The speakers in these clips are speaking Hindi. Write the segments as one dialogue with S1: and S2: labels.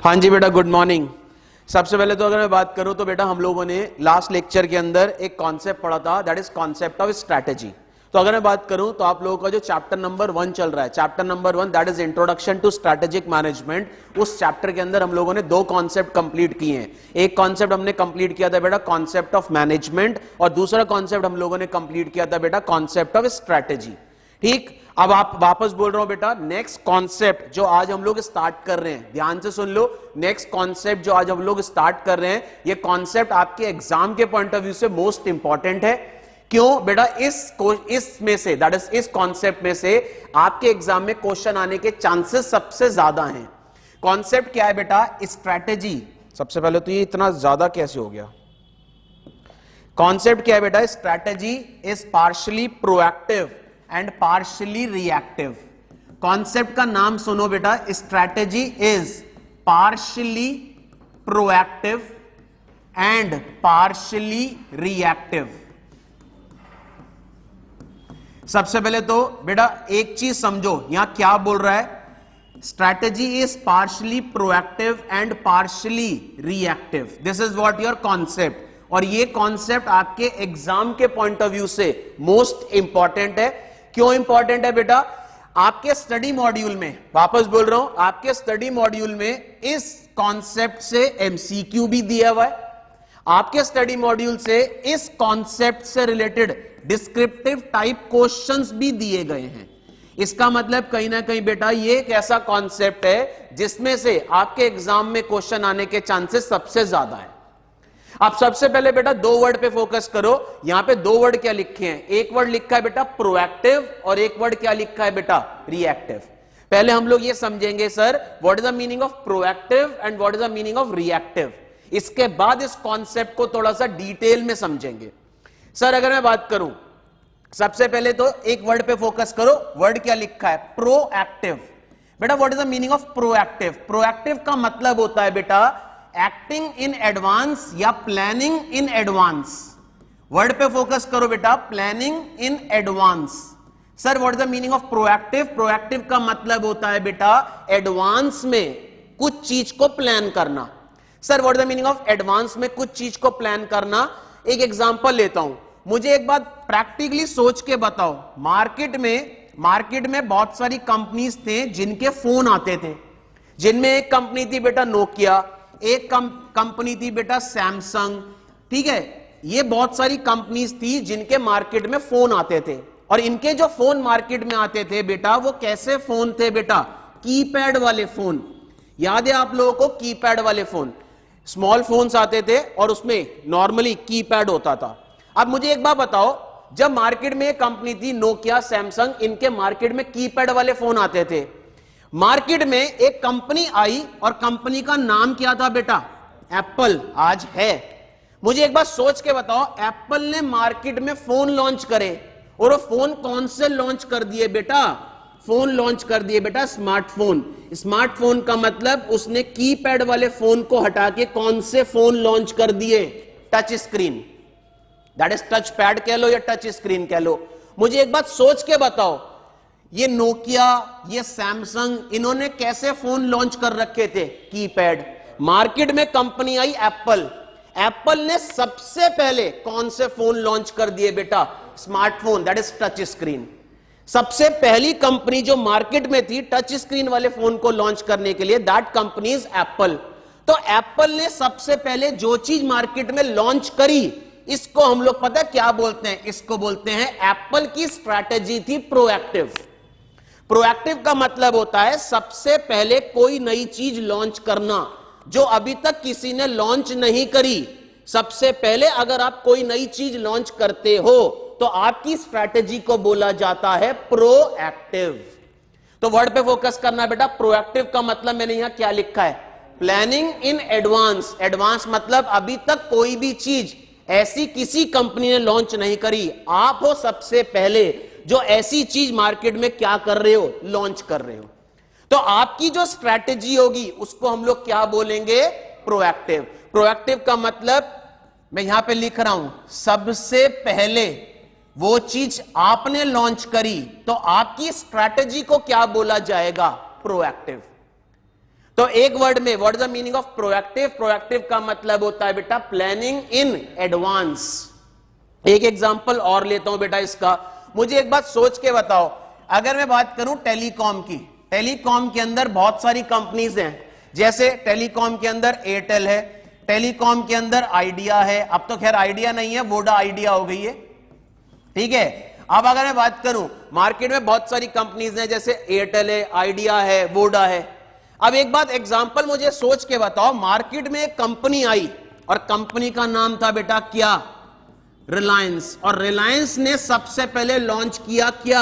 S1: हाँ जी बेटा, गुड मॉर्निंग। सबसे पहले तो अगर मैं बात करूं तो बेटा हम लोगों ने लास्ट लेक्चर के अंदर एक कॉन्सेप्ट पढ़ा था, that is concept of strategy. तो अगर मैं बात करूं तो आप लोगों का जो चैप्टर नंबर 1 चल रहा है, chapter number 1 that is introduction to strategic management, उस चैप्टर के अंदर हम लोगों ने 2 कॉन्सेप्ट कंप्लीट किए हैं। एक कॉन्सेप्ट हमने कंप्लीट किया था बेटा कॉन्सेप्ट ऑफ मैनेजमेंट, और दूसरा कॉन्सेप्ट हम लोगों ने कंप्लीट किया था बेटा कॉन्सेप्ट ऑफ स्ट्रैटेजी। ठीक, अब आप वापस बोल रहा हूं बेटा, नेक्स्ट कॉन्सेप्ट जो आज हम लोग स्टार्ट कर रहे हैं, ध्यान से सुन लो, नेक्स्ट कॉन्सेप्ट जो आज हम लोग स्टार्ट कर रहे हैं, ये कॉन्सेप्ट आपके एग्जाम के पॉइंट ऑफ व्यू से मोस्ट इंपॉर्टेंट है। क्यों बेटा? इसमें से दैट इज इस कॉन्सेप्ट में से आपके एग्जाम में क्वेश्चन आने के चांसेस सबसे ज्यादा हैं। कॉन्सेप्ट क्या है बेटा? स्ट्रैटेजी। सबसे पहले तो ये इतना ज्यादा कैसे हो गया? कॉन्सेप्ट क्या है बेटा? Strategy is partially proactive and partially reactive. Concept का नाम सुनो बेटा, strategy is partially proactive and partially reactive. सबसे पहले तो बेटा एक चीज समझो, यहां क्या बोल रहा है? Strategy is partially proactive and partially reactive, this is what your concept. और ये कॉन्सेप्ट आपके एग्जाम के पॉइंट ऑफ व्यू से मोस्ट इंपॉर्टेंट है। क्यों इंपॉर्टेंट है बेटा? आपके स्टडी मॉड्यूल में, वापस बोल रहा हूं, आपके स्टडी मॉड्यूल में इस कॉन्सेप्ट से एमसीक्यू भी दिया हुआ है, आपके स्टडी मॉड्यूल से इस कॉन्सेप्ट से रिलेटेड डिस्क्रिप्टिव टाइप क्वेश्चंस भी दिए गए हैं। इसका मतलब कहीं ना कहीं बेटा ये एक ऐसा कॉन्सेप्ट है जिसमें से आपके एग्जाम में क्वेश्चन आने के चांसेस सबसे ज्यादा है। आप सबसे पहले बेटा 2 वर्ड पे फोकस करो। यहां पे 2 वर्ड क्या लिखे हैं? एक वर्ड लिखा है बेटा प्रोएक्टिव और एक वर्ड क्या लिखा है बेटा? रिएक्टिव। पहले हम लोग ये समझेंगे sir what is the meaning of proactive and what is the meaning of reactive. इसके बाद इस कॉन्सेप्ट को थोड़ा सा डिटेल में समझेंगे। सर अगर मैं बात करूं, सबसे पहले तो एक वर्ड पे फोकस करो। वर्ड क्या लिखा है? प्रोएक्टिव। बेटा what is the meaning of proactive? Proactive का मतलब होता है बेटा एक्टिंग इन एडवांस या प्लानिंग इन एडवांस। वर्ड पे फोकस करो बेटा, planning in advance. Sir what is the meaning of proactive? Proactive का मतलब होता है बेटा एडवांस में कुछ चीज को प्लान करना। Sir what is the meaning of advance में कुछ चीज को प्लान करना? एक एग्जांपल लेता हूं, मुझे एक बात प्रैक्टिकली सोच के बताओ। मार्केट में बहुत सारी कंपनीज थे जिनके फोन आते थे, जिनमें एक कंपनी थी बेटा नोकिया, एक कंपनी थी बेटा सैमसंग। ठीक है, ये बहुत सारी कंपनीज थी जिनके मार्केट में फोन आते थे। और इनके जो फोन मार्केट में आते थे बेटा, वो कैसे फोन थे बेटा? कीपैड वाले फोन। याद है आप लोगों को? कीपैड वाले फोन, स्मॉल फोन्स आते थे और उसमें नॉर्मली कीपैड होता था। अब मुझे एक बात बताओ, जब मार्केट में एक कंपनी थी नोकिया सैमसंग, इनके मार्केट में कीपैड वाले फोन आते थे। मार्केट में एक कंपनी आई और कंपनी का नाम क्या था बेटा? एप्पल आज है। मुझे एक बात सोच के बताओ, एप्पल ने मार्केट में फोन लॉन्च करे, और वो फोन कौन से लॉन्च कर दिए बेटा? फोन लॉन्च कर दिए बेटा स्मार्टफोन। स्मार्टफोन का मतलब उसने कीपैड वाले फोन को हटा के कौन से फोन लॉन्च कर दिए? Touch screen, that is touch pad कह लो या टच स्क्रीन कह लो। मुझे एक बात सोच के बताओ, ये नोकिया, ये सैमसंग, इन्होंने कैसे फोन लॉन्च कर रखे थे? कीपैड। मार्केट में कंपनी आई एप्पल, एप्पल ने सबसे पहले कौन से फोन लॉन्च कर दिए बेटा? Smartphone, that is touch screen. सबसे पहली कंपनी जो मार्केट में थी टच स्क्रीन वाले फोन को लॉन्च करने के लिए, दैट कंपनी इज एप्पल। तो एप्पल ने सबसे पहले जो चीज मार्केट में लॉन्च करी, इसको हम लोग पता क्या बोलते हैं? इसको बोलते हैं एप्पल की स्ट्रैटेजी थी प्रोएक्टिव। प्रोएक्टिव का मतलब होता है सबसे पहले कोई नई चीज लॉन्च करना जो अभी तक किसी ने लॉन्च नहीं करी। सबसे पहले अगर आप कोई नई चीज लॉन्च करते हो तो आपकी स्ट्रैटेजी को बोला जाता है प्रोएक्टिव। तो वर्ड पे फोकस करना बेटा। प्रोएक्टिव का मतलब मैंने यहां क्या लिखा है? Planning in advance. एडवांस मतलब अभी तक कोई भी चीज ऐसी किसी कंपनी ने लॉन्च नहीं करी, आप हो सबसे पहले जो ऐसी चीज मार्केट में क्या कर रहे हो? लॉन्च कर रहे हो। तो आपकी जो स्ट्रैटेजी होगी उसको हम लोग क्या बोलेंगे? प्रोएक्टिव। प्रोएक्टिव का मतलब मैं यहां पे लिख रहा हूं, सबसे पहले वो चीज आपने लॉन्च करी तो आपकी स्ट्रैटेजी को क्या बोला जाएगा? प्रोएक्टिव। तो एक वर्ड में what is the meaning of proactive? Proactive का मतलब होता है बेटा प्लानिंग इन एडवांस। एक एग्जांपल और लेता हूं बेटा इसका, मुझे एक बात सोच के बताओ, अगर मैं बात करूं टेलीकॉम की, टेलीकॉम के अंदर बहुत सारी कंपनीज हैं, जैसे टेलीकॉम के अंदर एयरटेल है, टेलीकॉम के अंदर आइडिया है, अब तो खैर आइडिया नहीं है, वोडा आइडिया हो गई है, ठीक है। अब अगर मैं बात करूं मार्केट में बहुत सारी कंपनीज हैं, जैसे एयरटेल है, आइडिया है, वोडा है। अब एक बात एग्जांपल मुझे सोच के बताओ, मार्केट में एक कंपनी आई और कंपनी का नाम था बेटा क्या? रिलायंस। और रिलायंस ने सबसे पहले लॉन्च किया क्या?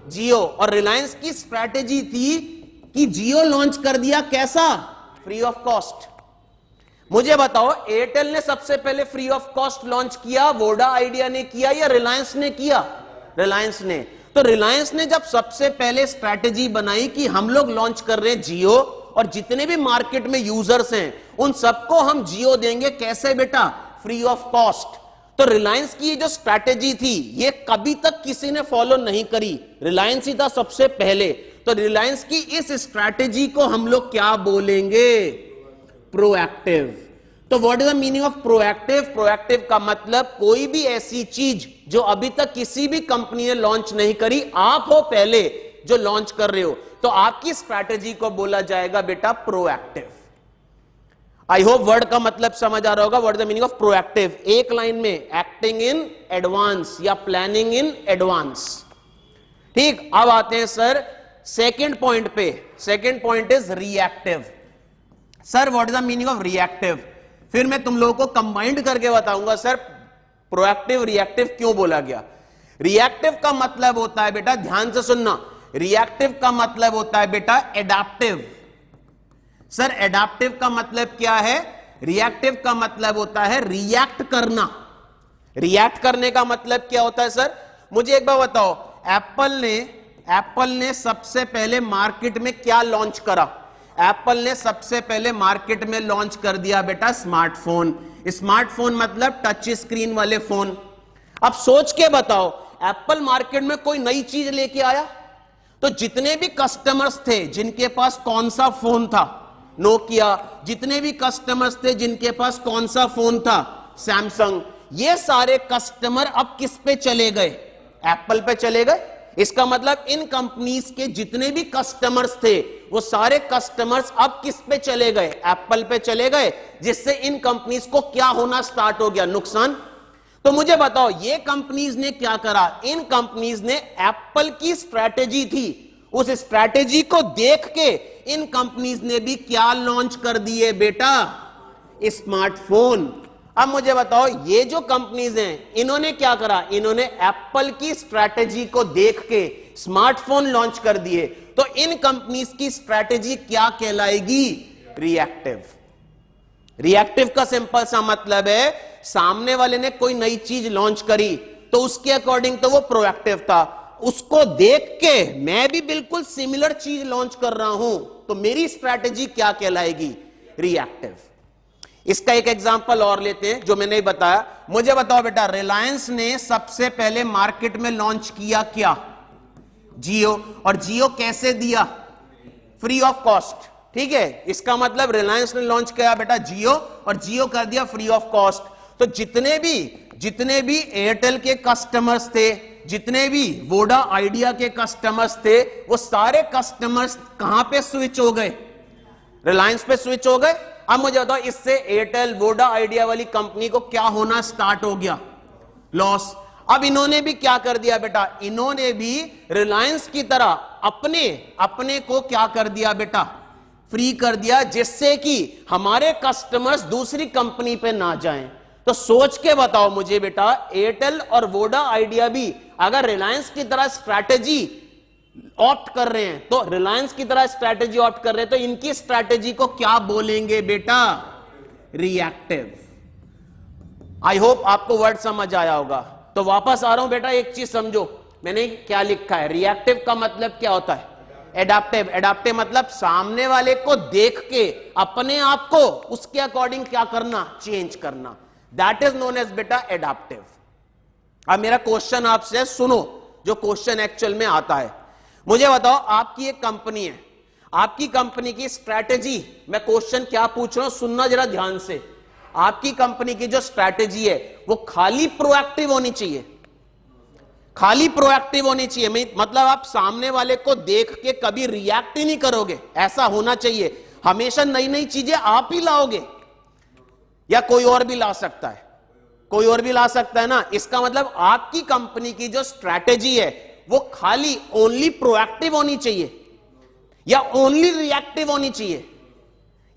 S1: जियो। और रिलायंस की स्ट्रैटेजी थी कि जियो लॉन्च कर दिया कैसा? Free of cost. मुझे बताओ एयरटेल ने सबसे पहले फ्री ऑफ कॉस्ट लॉन्च किया, वोडा आइडिया ने किया या रिलायंस ने किया? रिलायंस ने। तो रिलायंस ने जब सबसे पहले स्ट्रैटेजी बनाई कि हम लोग लॉन्च कर रहे हैं जियो, और जितने भी मार्केट में यूजर्स हैं उन सबको हम जियो देंगे, कैसे बेटा? Free of cost. तो रिलायंस की ये जो स्ट्रैटेजी थी ये कभी तक किसी ने फॉलो नहीं करी, रिलायंस ही था सबसे पहले। तो रिलायंस की इस स्ट्रैटेजी को हम लोग क्या बोलेंगे? प्रोएक्टिव। तो what is the meaning of proactive? Proactive का मतलब कोई भी ऐसी चीज जो अभी तक किसी भी कंपनी ने लॉन्च नहीं करी, आप हो पहले जो लॉन्च कर रहे हो, तो आपकी स्ट्रैटेजी को बोला जाएगा बेटा प्रोएक्टिव। आई होप वर्ड का मतलब समझ आ रहा होगा। What is the meaning of proactive? एक लाइन में एक्टिंग इन एडवांस या प्लानिंग इन एडवांस। ठीक, अब आते हैं सर सेकेंड पॉइंट पे। Second point is reactive. Sir what is the meaning of reactive? फिर मैं तुम लोगों को कंबाइंड करके बताऊंगा सर प्रोएक्टिव रिएक्टिव क्यों बोला गया। रिएक्टिव का मतलब होता है बेटा, ध्यान से सुनना, रिएक्टिव का मतलब होता है बेटा एडाप्टिव। सर एडाप्टिव का मतलब क्या है? रिएक्टिव का मतलब होता है रिएक्ट करना। रिएक्ट करने का मतलब क्या होता है सर? मुझे एक बार बताओ, एप्पल ने सबसे पहले मार्केट में क्या लॉन्च करा? एप्पल ने सबसे पहले मार्केट में लॉन्च कर दिया बेटा स्मार्टफोन। स्मार्टफोन मतलब टच स्क्रीन वाले फोन। अब सोच के बताओ, एप्पल मार्केट में कोई नई चीज लेके आया? तो जितने भी कस्टमर्स थे जिनके पास कौन सा फोन था? नोकिया। जितने भी कस्टमर्स थे जिनके पास कौन सा फोन था? सैमसंग। ये सारे कस्टमर अब किस पे चले गए? एप्पल पे चले गए। इसका मतलब इन कंपनीज के जितने भी कस्टमर्स थे वो सारे कस्टमर्स अब किस पे चले गए? एप्पल पे चले गए, जिससे इन कंपनीज को क्या होना स्टार्ट हो गया? नुकसान। तो मुझे बताओ ये कंपनीज ने क्या करा? इन कंपनीज ने एप्पल की स्ट्रैटेजी थी, उस स्ट्रैटेजी को देख के इन कंपनीज ने भी क्या लॉन्च कर दिए बेटा? स्मार्टफोन। अब मुझे बताओ ये जो कंपनीज हैं इन्होंने क्या करा? इन्होंने एप्पल की स्ट्रैटेजी को देख के स्मार्टफोन लॉन्च कर दिए। तो इन कंपनीज की स्ट्रैटेजी क्या कहलाएगी? रिएक्टिव। रिएक्टिव का सिंपल सा मतलब है सामने वाले ने कोई नई चीज लॉन्च करी तो उसके अकॉर्डिंग तो वो प्रोएक्टिव था, उसको देख के मैं भी बिल्कुल सिमिलर चीज लॉन्च कर रहा हूं तो मेरी स्ट्रैटेजी क्या कहलाएगी? रिएक्टिव। इसका एक एग्जांपल और लेते हैं जो मैंने बताया। मुझे बताओ बेटा रिलायंस ने सबसे पहले मार्केट में लॉन्च किया क्या? जियो। और जियो कैसे दिया? Free of cost. ठीक है, इसका मतलब रिलायंस ने लॉन्च किया बेटा जियो और जियो कर दिया फ्री ऑफ कॉस्ट। तो जितने भी एयरटेल के कस्टमर्स थे, जितने भी वोडा आइडिया के कस्टमर्स थे, वो सारे कस्टमर्स कहां पे स्विच हो गए? रिलायंस पे स्विच हो गए। अब मुझे बताओ इससे एयरटेल वोडा आइडिया वाली कंपनी को क्या होना स्टार्ट हो गया? लॉस। अब इन्होंने भी क्या कर दिया बेटा? इन्होंने भी रिलायंस की तरह अपने को क्या कर दिया बेटा? फ्री कर दिया, जिससे कि हमारे कस्टमर्स दूसरी कंपनी पे ना जाएं। तो सोच के बताओ मुझे बेटा, एयरटेल और वोडा आइडिया भी अगर रिलायंस की तरह स्ट्रैटेजी ऑप्ट कर रहे हैं, तो रिलायंस की तरह स्ट्रैटेजी ऑप्ट कर रहे हैं, तो इनकी स्ट्रैटेजी को क्या बोलेंगे बेटा? रिएक्टिव। आई होप आपको वर्ड समझ आया होगा। तो वापस आ रहा हूं बेटा, एक चीज समझो मैंने क्या लिखा है। रिएक्टिव का मतलब क्या होता है? एडाप्टिव। एडाप्टिव मतलब सामने वाले को देख के अपने आप को उसके अकॉर्डिंग क्या करना? चेंज करना। दैट इज नोन एज बेटा एडाप्टिव। अब मेरा क्वेश्चन आपसे सुनो, जो क्वेश्चन एक्चुअल में आता है। मुझे बताओ आपकी एक कंपनी है, आपकी कंपनी की स्ट्रैटेजी, मैं क्वेश्चन क्या पूछ रहा हूं सुनना जरा ध्यान से। आपकी कंपनी की जो स्ट्रैटेजी है वो खाली प्रोएक्टिव होनी चाहिए, खाली प्रोएक्टिव होनी चाहिए। मतलब आप सामने वाले को देख के कभी रिएक्ट ही नहीं करोगे, ऐसा होना चाहिए। हमेशा नई नई चीजें आप ही लाओगे या कोई और भी ला सकता है, कोई और भी ला सकता है ना। इसका मतलब आपकी कंपनी की जो स्ट्रैटेजी है वो खाली ओनली प्रोएक्टिव होनी चाहिए या ओनली रिएक्टिव होनी चाहिए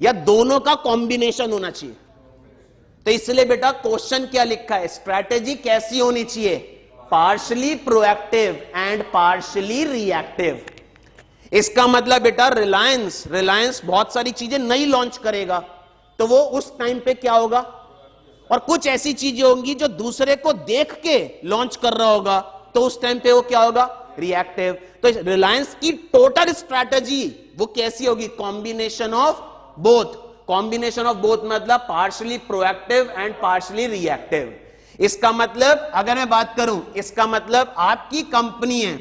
S1: या दोनों का कॉम्बिनेशन होना चाहिए। तो इसलिए बेटा क्वेश्चन क्या लिखा है, स्ट्रैटेजी कैसी होनी चाहिए, partially proactive and partially reactive. इसका मतलब बेटा रिलायंस बहुत सारी चीजें नई लॉन्च करेगा तो वो उस टाइम पे क्या होगा, और कुछ ऐसी चीजें होंगी जो दूसरे को देख के लॉन्च कर रहा होगा तो उस टाइम पे वो क्या होगा, रिएक्टिव। तो रिलायंस की टोटल स्ट्रैटेजी वो कैसी होगी, combination of both. Combination of both मतलब partially proactive and partially reactive. इसका मतलब अगर मैं बात करूं, इसका मतलब आपकी कंपनी है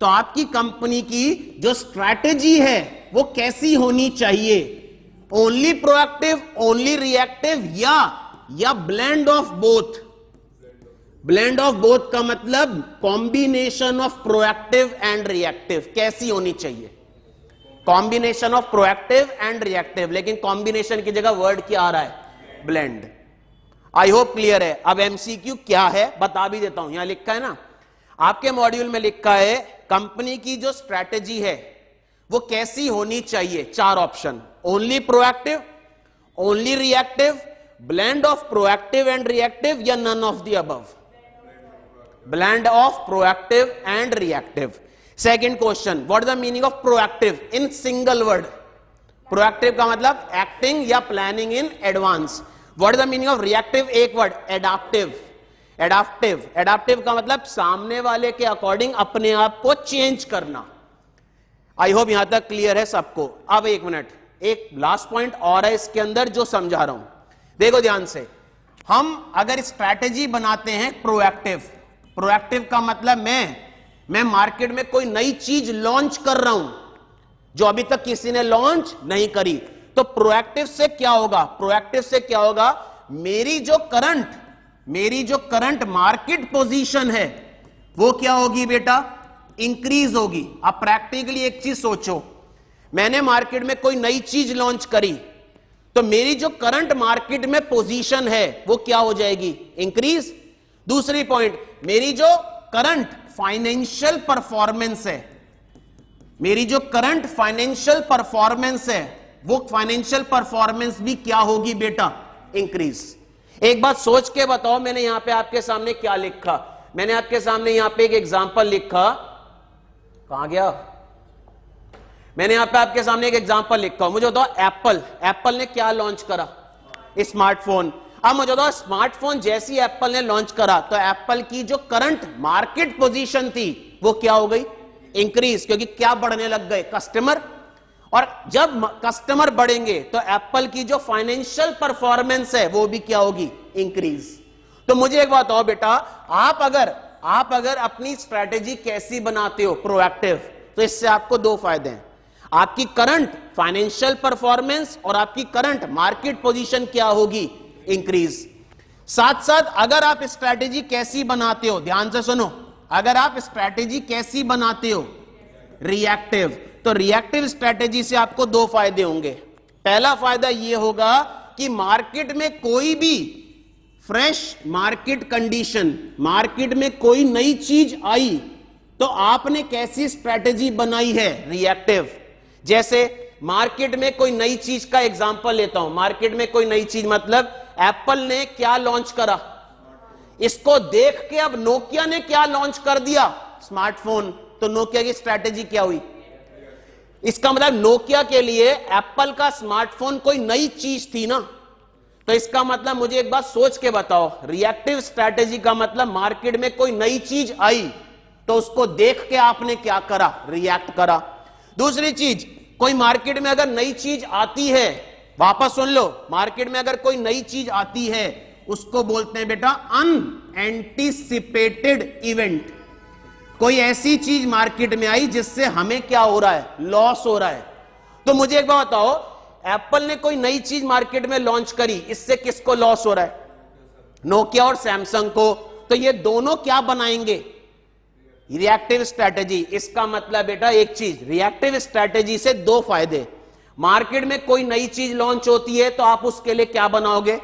S1: तो आपकी कंपनी की जो स्ट्रैटेजी है वो कैसी होनी चाहिए, ओनली प्रोएक्टिव, ओनली रिएक्टिव या blend of both. Blend of both का मतलब combination of proactive and reactive कैसी होनी चाहिए, combination of proactive and reactive. लेकिन कॉम्बिनेशन की जगह वर्ड क्या आ रहा है, ब्लेंड। आई होप क्लियर है। अब एमसीक्यू क्या है बता भी देता हूं, यहां लिखा है ना आपके मॉड्यूल में लिखा है कंपनी की जो स्ट्रैटेजी है वो कैसी होनी चाहिए, 4 option, only proactive, only reactive, blend of proactive and reactive या none of the above, blend of proactive and reactive. Second question, what is the meaning of proactive in single word. Proactive का मतलब एक्टिंग या planning in advance. What is the meaning of reactive, एक वर्ड, एडाप्टिव। एडाप्टिव का मतलब सामने वाले के अकॉर्डिंग अपने आप को चेंज करना। आई होप यहां तक क्लियर है सबको। अब एक मिनट, एक लास्ट पॉइंट और है इसके अंदर जो समझा रहा हूं, देखो ध्यान से। हम अगर स्ट्रैटेजी बनाते हैं प्रोएक्टिव का मतलब मैं मार्केट में कोई नई चीज लॉन्च कर रहा हूं जो अभी तक किसी ने लॉन्च नहीं करी, तो प्रोएक्टिव से क्या होगा, प्रोएक्टिव से क्या होगा, मेरी जो करंट मार्केट पोजीशन है वो क्या होगी बेटा, इंक्रीज होगी। अब प्रैक्टिकली एक चीज सोचो, मैंने मार्केट में कोई नई चीज लॉन्च करी तो मेरी जो करंट मार्केट में पोजीशन है वो क्या हो जाएगी, इंक्रीज। दूसरी पॉइंट, मेरी जो करंट फाइनेंशियल परफॉर्मेंस है, मेरी जो करंट फाइनेंशियल परफॉर्मेंस है वो फाइनेंशियल परफॉर्मेंस भी क्या होगी बेटा, इंक्रीज। एक बात सोच के बताओ, मैंने यहां पे आपके सामने क्या लिखा, मैंने आपके सामने यहां पे एक एग्जांपल लिखा, कहां गया, मैंने यहां पे आपके सामने एक एग्जांपल लिखा। मुझे बताओ एप्पल ने क्या लॉन्च करा, स्मार्टफोन। अब मुझे बताओ स्मार्टफोन जैसी एप्पल ने लॉन्च करा तो एप्पल की जो करंट मार्केट पोजीशन थी वो क्या हो गई, इंक्रीज, क्योंकि क्या बढ़ने लग गए, कस्टमर। और जब कस्टमर बढ़ेंगे तो एप्पल की जो फाइनेंशियल परफॉर्मेंस है वो भी क्या होगी, इंक्रीज। तो मुझे एक बात बताओ बेटा, आप अगर अपनी स्ट्रैटेजी कैसी बनाते हो, प्रोएक्टिव, तो इससे आपको 2 फायदे हैं, आपकी करंट फाइनेंशियल परफॉर्मेंस और आपकी करंट मार्केट पोजीशन क्या होगी, इंक्रीज। साथ साथ अगर आप स्ट्रैटेजी कैसी बनाते हो, ध्यान से सुनो, अगर आप स्ट्रैटेजी कैसी बनाते हो, रिएक्टिव, तो रिएक्टिव स्ट्रैटेजी से आपको 2 फायदे होंगे। पहला फायदा यह होगा कि मार्केट में कोई भी फ्रेश मार्केट कंडीशन, मार्केट में कोई नई चीज आई तो आपने कैसी स्ट्रैटेजी बनाई है, रिएक्टिव। जैसे मार्केट में कोई नई चीज का एग्जांपल लेता हूं, मार्केट में कोई नई चीज मतलब एप्पल ने क्या लॉन्च करा, इसको देख के अब नोकिया ने क्या लॉन्च कर दिया, स्मार्टफोन, तो नोकिया की स्ट्रैटेजी क्या हुई, इसका मतलब नोकिया के लिए एप्पल का स्मार्टफोन कोई नई चीज थी ना। तो इसका मतलब मुझे एक बात सोच के बताओ, रिएक्टिव स्ट्रैटेजी का मतलब मार्केट में कोई नई चीज आई तो उसको देख के आपने क्या करा, रिएक्ट करा। दूसरी चीज, कोई मार्केट में अगर नई चीज आती है, वापस सुन लो, मार्केट में अगर कोई नई चीज आती है उसको बोलते हैं बेटा अनएंटीसिपेटेड इवेंट। कोई ऐसी चीज मार्केट में आई जिससे हमें क्या हो रहा है, लॉस हो रहा है। तो मुझे एक बात बताओ, एप्पल ने कोई नई चीज मार्केट में लॉन्च करी, इससे किसको लॉस हो रहा है, नोकिया और सैमसंग को। तो ये दोनों क्या बनाएंगे, रिएक्टिव स्ट्रैटेजी। इसका मतलब बेटा एक चीज, रिएक्टिव स्ट्रैटेजी से दो फायदे, मार्केट में कोई नई चीज लॉन्च होती है तो आप उसके लिए क्या बनाओगे,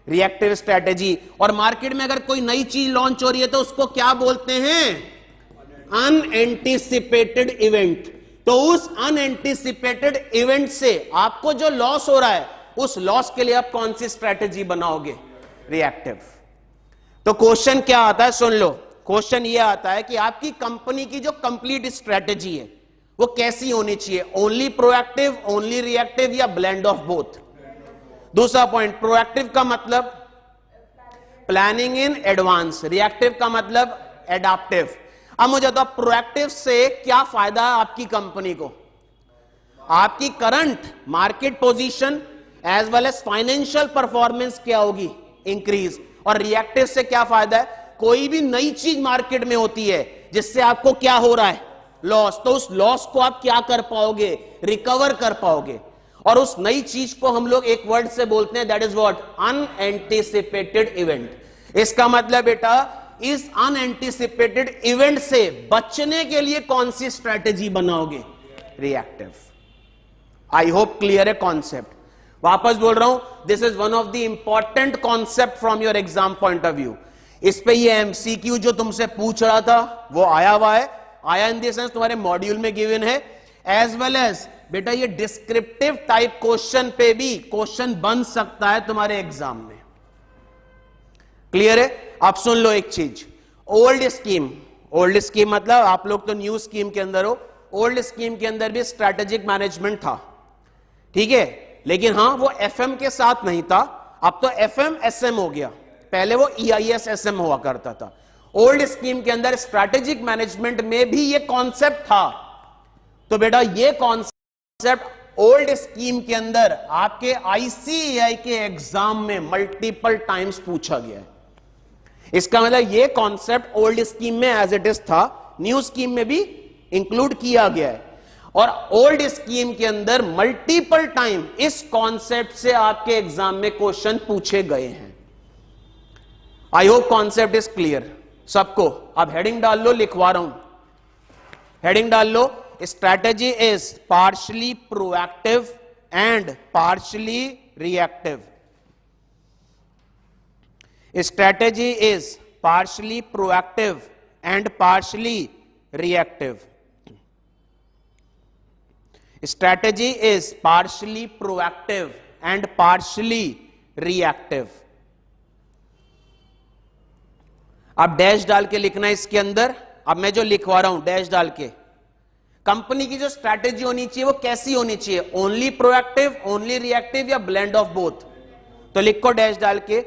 S1: रिएक्टिव स्ट्रैटेजी। और मार्केट में अगर कोई नई चीज लॉन्च हो रही है तो उसको क्या बोलते हैं, अनएंटिसिपेटेड इवेंट। तो उस अनएंटिसिपेटेड इवेंट से आपको जो लॉस हो रहा है, उस लॉस के लिए आप कौन सी स्ट्रैटेजी बनाओगे, रिएक्टिव। तो क्वेश्चन क्या आता है, सुन लो। क्वेश्चन ये आता है कि आपकी कंपनी की जो कंप्लीट स्ट्रैटेजी है वो कैसी होनी चाहिए, ओनली प्रोएक्टिव, ओनली रिएक्टिव, या ब्लेंड ऑफ बोथ। दूसरा पॉइंट, प्रोएक्टिव का मतलब प्लानिंग इन एडवांस, रिएक्टिव का मतलब एडाप्टिव। अब मुझे तो प्रोएक्टिव से क्या फायदा है आपकी कंपनी को, आपकी current market position as well as financial performance क्या होगी, इंक्रीज। और रिएक्टिव से क्या फायदा है, कोई भी नई चीज मार्केट में होती है जिससे आपको क्या हो रहा है, लॉस, तो उस लॉस को आप क्या कर पाओगे, रिकवर कर पाओगे। और उस नई चीज को हम लोग एक वर्ड से बोलते हैं, that is what, unanticipated event. इसका मतलब बेटा इस अनएंटिसिपेटेड इवेंट से बचने के लिए कौन सी स्ट्रैटेजी बनाओगे, रिएक्टिव। आई होप क्लियर है कॉन्सेप्ट। वापस बोल रहा हूं, this is one of the important concept from your exam point of view. इस पे ये एमसीक्यू जो तुमसे पूछ रहा था वो आया हुआ है, आया इन द सेंस तुम्हारे मॉड्यूल में गिवन है, एज वेल एज बेटा ये डिस्क्रिप्टिव टाइप क्वेश्चन पे भी क्वेश्चन बन सकता है तुम्हारे एग्जाम में। क्लियर है। आप सुन लो एक चीज, ओल्ड स्कीम, ओल्ड स्कीम मतलब आप लोग तो न्यू स्कीम के अंदर हो, ओल्ड स्कीम के अंदर भी स्ट्रैटेजिक मैनेजमेंट था, ठीक है, लेकिन हां वो एफएम के साथ नहीं था, अब तो एफएम एसएम हो गया, पहले वो ईआईएस एसएम हुआ करता था। ओल्ड स्कीम के अंदर स्ट्रैटेजिक मैनेजमेंट में भी ये कॉन्सेप्ट था। तो बेटा ये कॉन्सेप्ट ओल्ड स्कीम के अंदर आपके आईसीएआई के एग्जाम में मल्टीपल टाइम्स पूछा गया है। इसका मतलब ये कॉन्सेप्ट ओल्ड स्कीम में एज इट इज था, न्यू स्कीम में भी इंक्लूड किया गया है। और ओल्ड स्कीम के अंदर मल्टीपल टाइम इस कॉन्सेप्ट से आपके एग्जाम में क्वेश्चन पूछे गए हैं। I hope concept is clear सबको। अब हेडिंग डाल लो, लिखवा रहा हूं, हेडिंग डाल लो, strategy is partially proactive and partially reactive. Strategy is partially proactive and partially reactive. Strategy is partially proactive and partially reactive. अब डैश डाल के लिखना है इसके अंदर। अब मैं जो लिखवा रहा हूं डैश डाल के, कंपनी की जो स्ट्रैटेजी होनी चाहिए वो कैसी होनी चाहिए, ओनली प्रोएक्टिव, ओनली रिएक्टिव, या ब्लेंड ऑफ बोथ। तो लिखो डैश डाल के,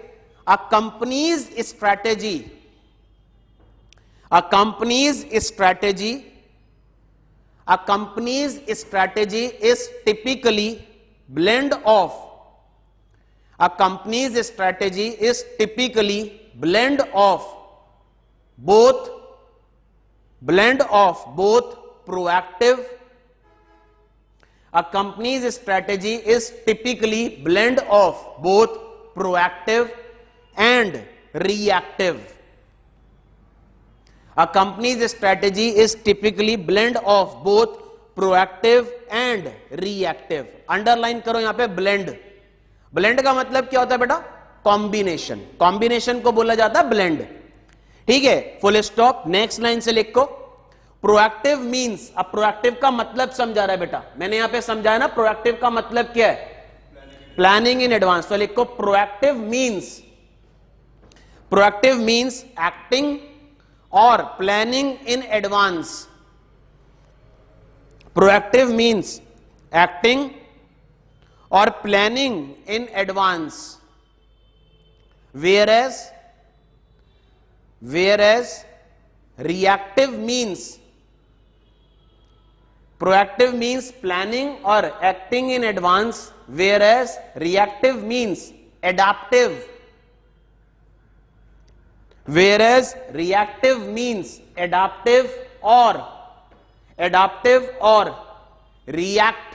S1: a company's strategy is typically blend of both proactive. A company's strategy is typically blend of both proactive and reactive. A company's strategy is typically blend of both proactive and reactive. Underline करो यहां पे blend. blend का मतलब क्या होता है बेटा, कॉम्बिनेशन, कॉम्बिनेशन को बोला जाता है blend, ठीक है, फुल स्टॉप। नेक्स्ट लाइन से लिखो, प्रोएक्टिव मींस, अब प्रोएक्टिव का मतलब समझा रहा है बेटा, मैंने यहां पे समझाया ना प्रोएक्टिव का मतलब क्या है, प्लानिंग इन एडवांस। तो लिखो प्रोएक्टिव मीन्स एक्टिंग और planning in advance. Proactive means acting और planning in advance, whereas reactive means, proactive means planning or acting in advance, whereas reactive means adaptive, whereas reactive means adaptive और एडाप्टिव और रिएक्ट,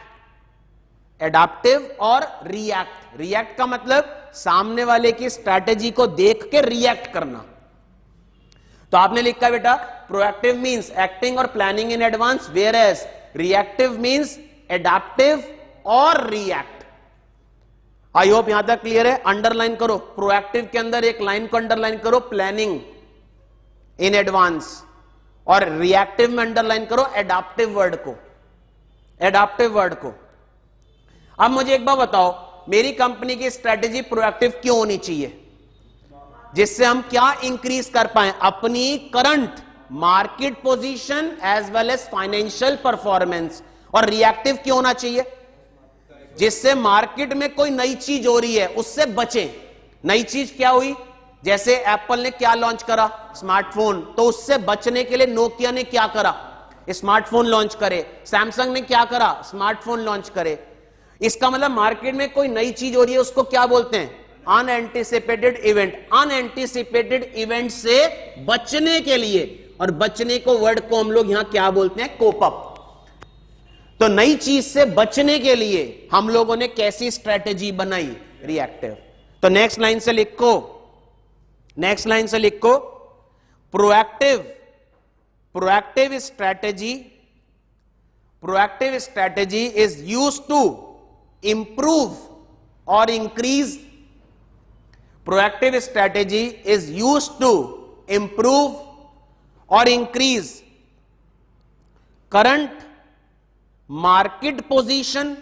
S1: एडाप्टिव और रिएक्ट। रिएक्ट का मतलब सामने वाले की स्ट्रैटेजी को देख के रिएक्ट करना। तो आपने लिखा बेटा प्रोएक्टिव मींस एक्टिंग और planning in advance, whereas reactive means adaptive और रिएक्ट। आई होप यहां तक क्लियर है। अंडरलाइन करो, प्रोएक्टिव के अंदर एक लाइन को अंडरलाइन करो, प्लानिंग इन एडवांस, और रिएक्टिव में अंडरलाइन करो एडाप्टिव वर्ड को, एडाप्टिव वर्ड को। अब मुझे एक बात बताओ, मेरी कंपनी की स्ट्रेटेजी प्रोएक्टिव क्यों होनी चाहिए? जिससे हम क्या इंक्रीज कर पाए? अपनी current market position as well as financial performance. और रिएक्टिव क्यों होना चाहिए? जिससे मार्केट में कोई नई चीज हो रही है उससे बचें। नई चीज क्या हुई? जैसे एप्पल ने क्या लॉन्च करा? स्मार्टफोन। तो उससे बचने के लिए नोकिया ने क्या करा? स्मार्टफोन लॉन्च करे। सैमसंग ने क्या करा? स्मार्टफोन लॉन्च करे। इसका मतलब मार्केट में कोई नई चीज हो रही है, उसको क्या बोलते हैं? Unanticipated event. अनएंटिसिपेटेड इवेंट से बचने के लिए, और बचने को वर्ड को हम लोग यहां क्या बोलते हैं? Cope up. तो नई चीज से बचने के लिए हम लोगों ने कैसी स्ट्रेटेजी बनाई? रिएक्टिव। तो नेक्स्ट लाइन से लिखो, नेक्स्ट लाइन से लिखो proactive, proactive strategy, proactive strategy is used to improve और increase, proactive strategy is used to improve और increase current market position.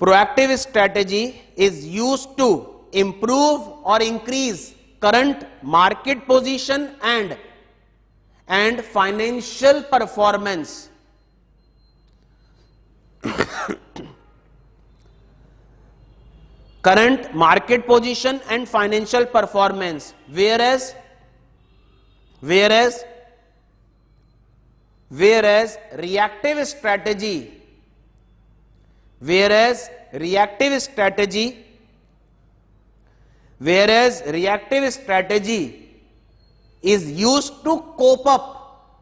S1: Proactive strategy is used to improve और increase current market position and financial performance. current market position and financial performance, whereas reactive strategy, whereas reactive strategy is used to cope up.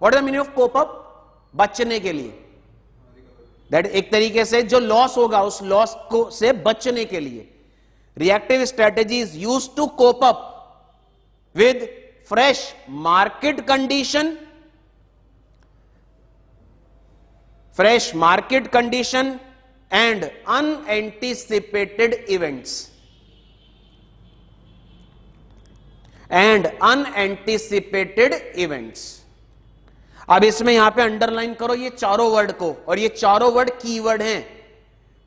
S1: What is the meaning of cope up? बचने के लिए, दैट एक तरीके से जो लॉस होगा उस लॉस को से बचने के लिए reactive strategy is used to cope up with fresh market condition, and unanticipated events, अब इसमें यहां पे अंडरलाइन करो ये चारों वर्ड को, और ये चारों वर्ड कीवर्ड हैं।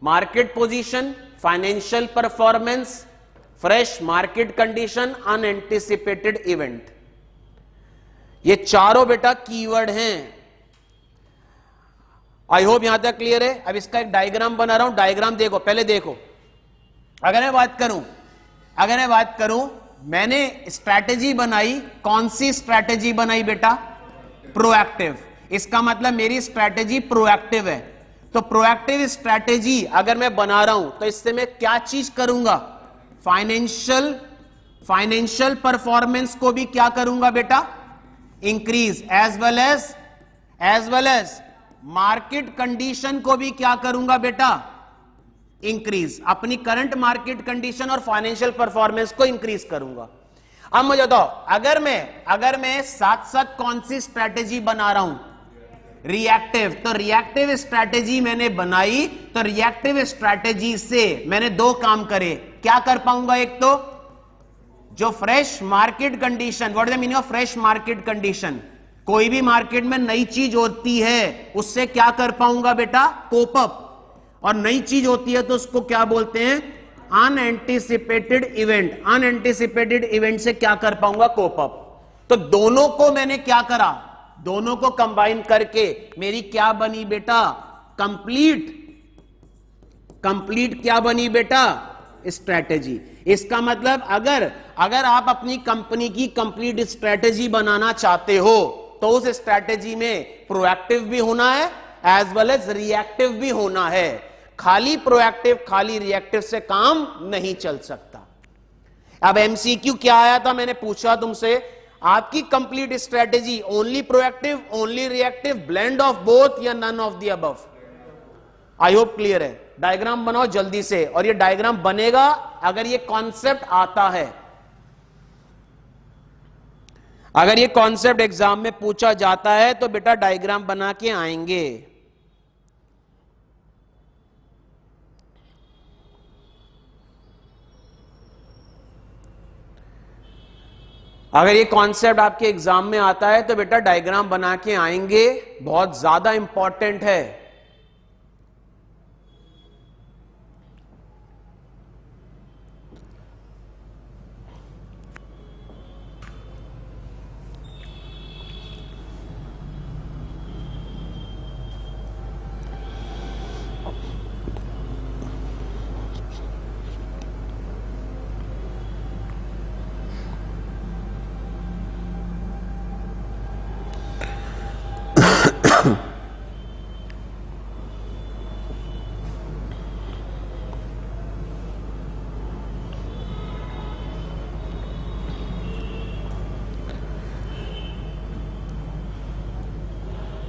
S1: Market position, financial performance, fresh market condition, unanticipated event. ये चारों बेटा कीवर्ड हैं। आई होप यहां तक क्लियर है। अब इसका एक डायग्राम बना रहा हूं, डायग्राम देखो, पहले देखो। अगर मैं बात करूं मैंने स्ट्रैटेजी बनाई, कौन सी स्ट्रैटेजी बनाई बेटा? प्रोएक्टिव। इसका मतलब मेरी स्ट्रैटेजी प्रोएक्टिव है। तो प्रोएक्टिव स्ट्रैटेजी अगर मैं बना रहा हूं तो इससे मैं क्या चीज करूंगा? फाइनेंशियल परफॉर्मेंस को भी क्या करूंगा बेटा? Increase, as well as market condition को भी क्या करूंगा बेटा? इंक्रीज। अपनी करंट मार्केट कंडीशन और फाइनेंशियल परफॉर्मेंस को इंक्रीज करूंगा। अब मुझे बताओ, अगर मैं साथ साथ कौन सी स्ट्रैटेजी बना रहा हूं? रिएक्टिव। तो रिएक्टिव स्ट्रैटेजी मैंने बनाई, तो रिएक्टिव स्ट्रैटेजी से मैंने दो काम करे। क्या कर पाऊंगा? एक तो जो fresh market condition, what is the meaning of fresh market condition? कोई भी मार्केट में नई चीज होती है उससे क्या कर पाऊंगा बेटा? Cope up. और नई चीज होती है तो उसको क्या बोलते हैं? Unanticipated event. अनएंटिसिपेटेड इवेंट से क्या कर पाऊंगा? Cope up. तो दोनों को मैंने क्या करा? दोनों को कंबाइन करके मेरी क्या बनी बेटा? कंप्लीट क्या बनी बेटा? स्ट्रैटेजी। इसका मतलब अगर आप अपनी कंपनी की कंप्लीट स्ट्रैटेजी बनाना चाहते हो तो उस स्ट्रैटेजी में प्रोएक्टिव भी होना है एज वेल एज रिएक्टिव भी होना है। खाली प्रोएक्टिव खाली रिएक्टिव से काम नहीं चल सकता। अब एमसीक्यू क्या आया था? मैंने पूछा तुमसे, आपकी complete strategy only proactive, only reactive, blend of both, या none of the above? I hope clear है। डायग्राम बनाओ जल्दी से, और ये डायग्राम बनेगा अगर ये कॉन्सेप्ट आता है। अगर ये कॉन्सेप्ट एग्जाम में पूछा जाता है तो बेटा डायग्राम बना के आएंगे। अगर ये कॉन्सेप्ट आपके एग्जाम में आता है तो बेटा डायग्राम बना के आएंगे, बहुत ज्यादा इंपॉर्टेंट है।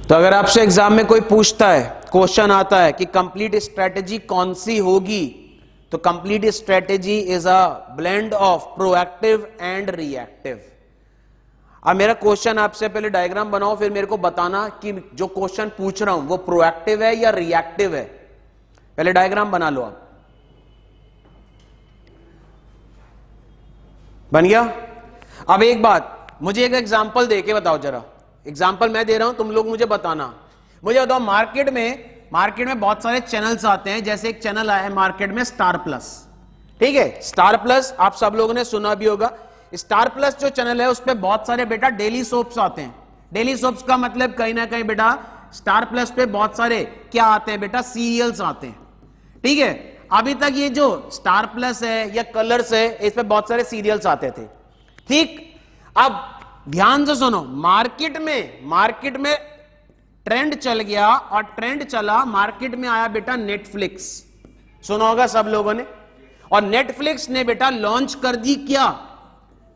S1: तो अगर आपसे एग्जाम में कोई पूछता है, क्वेश्चन आता है कि कंप्लीट स्ट्रेटेजी कौन सी होगी, तो complete strategy is a blend of proactive and reactive. अब मेरा क्वेश्चन आपसे, पहले डायग्राम बनाओ, फिर मेरे को बताना कि जो क्वेश्चन पूछ रहा हूं वो प्रोएक्टिव है या रिएक्टिव है। पहले डायग्राम बना लो आप। बन गया? अब एक बात, मुझे एक एग्जांपल देके बताओ जरा। एग्जाम्पल मैं दे रहा हूं, तुम लोग मुझे बताना। मुझे बताओ, मार्केट में बहुत सारे चैनल्स आते हैं। जैसे एक चैनल आया है मार्केट में, स्टार प्लस। ठीक है, स्टार प्लस आप सब लोगों ने सुना भी होगा। स्टार प्लस जो चैनल है उस पर बहुत सारे बेटा डेली सोप्स आते हैं। डेली सोप्स का मतलब कहीं ना कहीं बेटा स्टार प्लस पे बहुत सारे क्या आते हैं बेटा, सीरियल्स आते हैं। ठीक है, अभी तक ये जो स्टार प्लस है या कलर्स है, इस पे बहुत सारे सीरियल्स आते थे। ठीक, अब ध्यान से सुनो, मार्केट में ट्रेंड चल गया, और ट्रेंड चला, मार्केट में आया बेटा नेटफ्लिक्स। सुना होगा सब लोगों ने। और नेटफ्लिक्स ने बेटा लॉन्च कर दी क्या,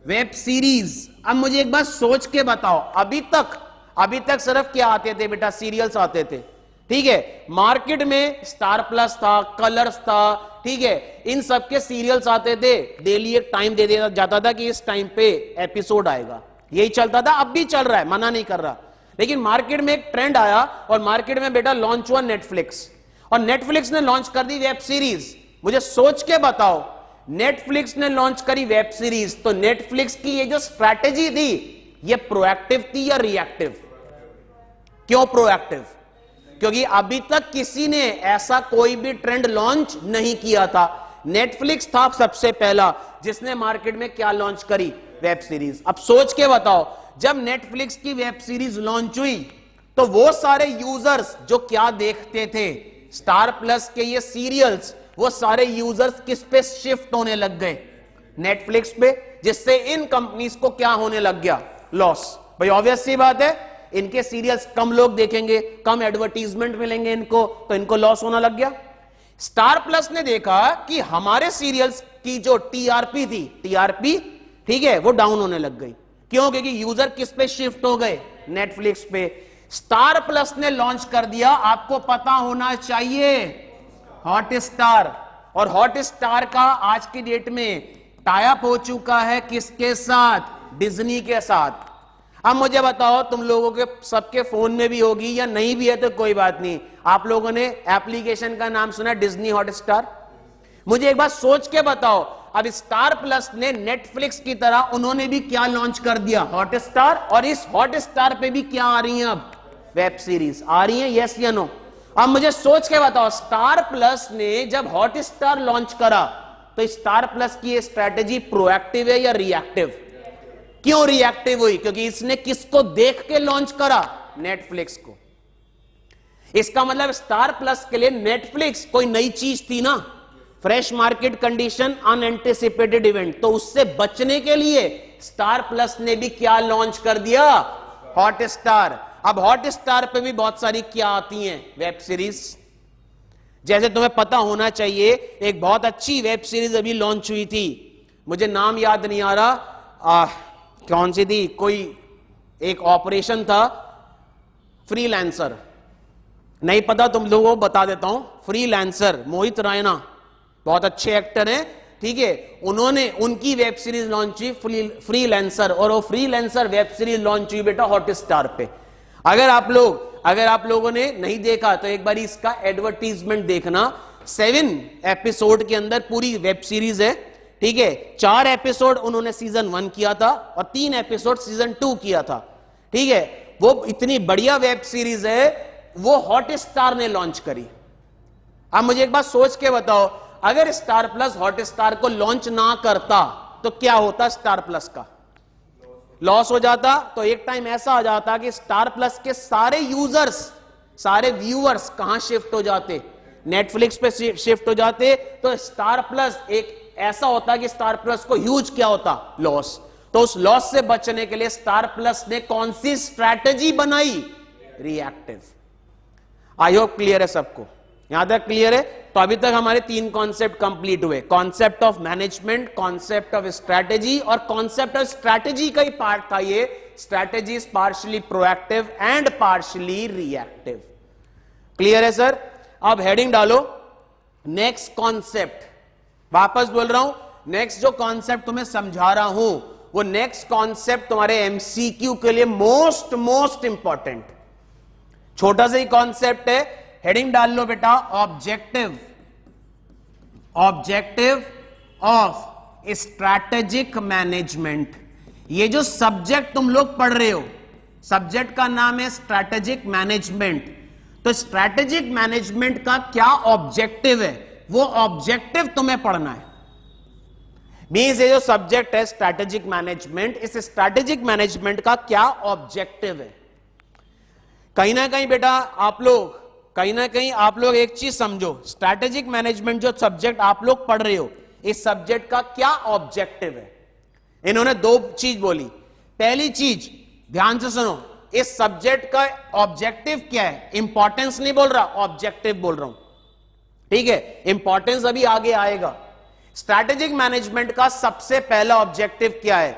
S1: वेब सीरीज। अब मुझे एक बात सोच के बताओ, अभी तक सिर्फ क्या आते थे बेटा, सीरियल्स आते थे। ठीक है, मार्केट में स्टार प्लस था, कलर्स था, ठीक है, इन सब के सीरियल्स आते थे। डेली एक टाइम दे दिया जाता था कि इस टाइम पे एपिसोड आएगा, यही चलता था। अब भी चल रहा है, मना नहीं कर रहा। लेकिन मार्केट में एक ट्रेंड आया, और मार्केट में बेटा लॉन्च हुआ नेटफ्लिक्स, और नेटफ्लिक्स ने लॉन्च कर दी वेब सीरीज। मुझे सोच के बताओ, नेटफ्लिक्स ने लॉन्च करी वेब सीरीज, तो नेटफ्लिक्स की ये जो स्ट्रैटेजी थी, ये प्रोएक्टिव थी या रिएक्टिव? क्यों प्रोएक्टिव? क्योंकि अभी तक किसी ने ऐसा कोई भी ट्रेंड लॉन्च नहीं किया था। नेटफ्लिक्स था सबसे पहला जिसने मार्केट में क्या लॉन्च करी, वेब सीरीज। अब सोच के बताओ, जब नेटफ्लिक्स की वेब सीरीज लॉन्च हुई तो वो सारे यूजर्स जो क्या देखते थे, स्टार प्लस के ये सीरियल्स, वो सारे यूजर्स किस पे शिफ्ट होने लग गए, नेटफ्लिक्स पे, जिससे इन कंपनीज को क्या होने लग गया, लॉस। भाई ऑब्वियस सी बात है, इनके सीरियल्स कम लोग देखेंगे, कम एडवर्टीजमेंट मिलेंगे इनको, तो इनको लॉस होना लग गया। स्टार प्लस ने देखा कि हमारे सीरियल्स की जो टीआरपी थी, टीआरपी ठीक है, वो डाउन होने लग गई। क्यों? क्योंकि यूजर किस पे शिफ्ट हो गए, नेटफ्लिक्स पे। स्टार प्लस ने लॉन्च कर दिया, आपको पता होना चाहिए, हॉटस्टार। और हॉटस्टार का आज की डेट में टाई अप हो चुका है किसके साथ, डिज्नी के साथ। अब मुझे बताओ, तुम लोगों के सबके फोन में भी होगी, या नहीं भी है तो कोई बात नहीं, आप लोगों ने एप्लीकेशन का नाम सुना, डिज्नी हॉटस्टार। मुझे एक बात सोच के बताओ, अब स्टार प्लस ने नेटफ्लिक्स की तरह उन्होंने भी क्या लॉन्च कर दिया, हॉटस्टार। और इस हॉटस्टार पे भी क्या आ रही हैं, अब वेब सीरीज आ रही हैं, यस या नो? अब मुझे सोच के बताओ, स्टार प्लस ने जब हॉटस्टार लॉन्च करा तो स्टार प्लस की ये स्ट्रैटेजी प्रोएक्टिव है या रिएक्टिव? क्यों रिएक्टिव हुई? क्योंकि इसने किसको देख के लॉन्च करा, नेटफ्लिक्स को। इसका मतलब स्टार प्लस के लिए नेटफ्लिक्स कोई नई चीज थी ना, fresh market condition, unanticipated event. तो उससे बचने के लिए स्टार प्लस ने भी क्या लॉन्च कर दिया, हॉटस्टार। अब हॉटस्टार पे भी बहुत सारी क्या आती हैं, वेब सीरीज। जैसे तुम्हें पता होना चाहिए, एक बहुत अच्छी वेब सीरीज अभी लॉन्च हुई थी, मुझे नाम याद नहीं आ रहा, कौन सी थी, कोई एक ऑपरेशन था, फ्रीलांसर, नहीं पता तुम लोगों को बता देता हूं, फ्रीलांसर, मोहित रैना बहुत अच्छे एक्टर हैं, ठीक है, उन्होंने उनकी वेब सीरीज लॉन्च हुई फ्रीलांसर, और वो फ्रीलांसर वेब सीरीज लॉन्च हुई बेटा हॉटस्टार पे। अगर आप लोगों ने नहीं देखा तो एक बार इसका एडवर्टीजमेंट देखना। 7 एपिसोड के अंदर पूरी वेब सीरीज है, ठीक है, 4 एपिसोड उन्होंने सीजन 1 किया था और 3 एपिसोड सीजन 2 किया था, ठीक है। वो इतनी बढ़िया वेब सीरीज है, वो हॉटस्टार ने लॉन्च करी। अब मुझे एक बात सोच के बताओ, अगर स्टार प्लस हॉटस्टार को लॉन्च ना करता तो क्या होता, स्टार प्लस का लॉस हो जाता। तो एक टाइम ऐसा आ जाता कि स्टार प्लस के सारे यूजर्स, सारे व्यूअर्स कहां शिफ्ट हो जाते, नेटफ्लिक्स पे शिफ्ट हो जाते। तो स्टार प्लस एक ऐसा होता कि स्टार प्लस को ह्यूज क्या होता, लॉस। तो उस लॉस से बचने के लिए स्टार प्लस ने कौन सी स्ट्रैटेजी बनाई, रिएक्टिव। आई होप क्लियर है सबको, यहां तक क्लियर है। तो अभी तक हमारे 3 कॉन्सेप्ट कंप्लीट हुए, concept of management, concept of strategy, और कॉन्सेप्ट ऑफ स्ट्रैटेजी का ही पार्ट था ये, strategy is partially proactive and partially reactive. Clear है सर। अब हेडिंग डालो, नेक्स्ट कॉन्सेप्ट, वापस बोल रहा हूं, नेक्स्ट जो कॉन्सेप्ट तुम्हें समझा रहा हूं वो नेक्स्ट कॉन्सेप्ट तुम्हारे एमसीक्यू के लिए मोस्ट इंपॉर्टेंट, छोटा सा ही कॉन्सेप्ट है। हेडिंग डाल लो बेटा, ऑब्जेक्टिव ऑफ स्ट्रैटेजिक मैनेजमेंट। ये जो सब्जेक्ट तुम लोग पढ़ रहे हो, सब्जेक्ट का नाम है स्ट्रैटेजिक मैनेजमेंट। तो स्ट्रैटेजिक मैनेजमेंट का क्या ऑब्जेक्टिव है, वो ऑब्जेक्टिव तुम्हें पढ़ना है। मींस ये जो सब्जेक्ट है स्ट्रैटेजिक मैनेजमेंट, इस स्ट्रैटेजिक मैनेजमेंट का क्या ऑब्जेक्टिव है। कहीं ना कहीं बेटा आप लोग एक चीज समझो, स्ट्रैटेजिक मैनेजमेंट जो सब्जेक्ट आप लोग पढ़ रहे हो, इस सब्जेक्ट का क्या ऑब्जेक्टिव है। इन्होंने 2 चीज बोली। पहली चीज ध्यान से सुनो, इस सब्जेक्ट का ऑब्जेक्टिव क्या है, इंपॉर्टेंस नहीं बोल रहा, ऑब्जेक्टिव बोल रहा हूं, ठीक है, इंपॉर्टेंस अभी आगे आएगा। स्ट्रैटेजिक मैनेजमेंट का सबसे पहला ऑब्जेक्टिव क्या है।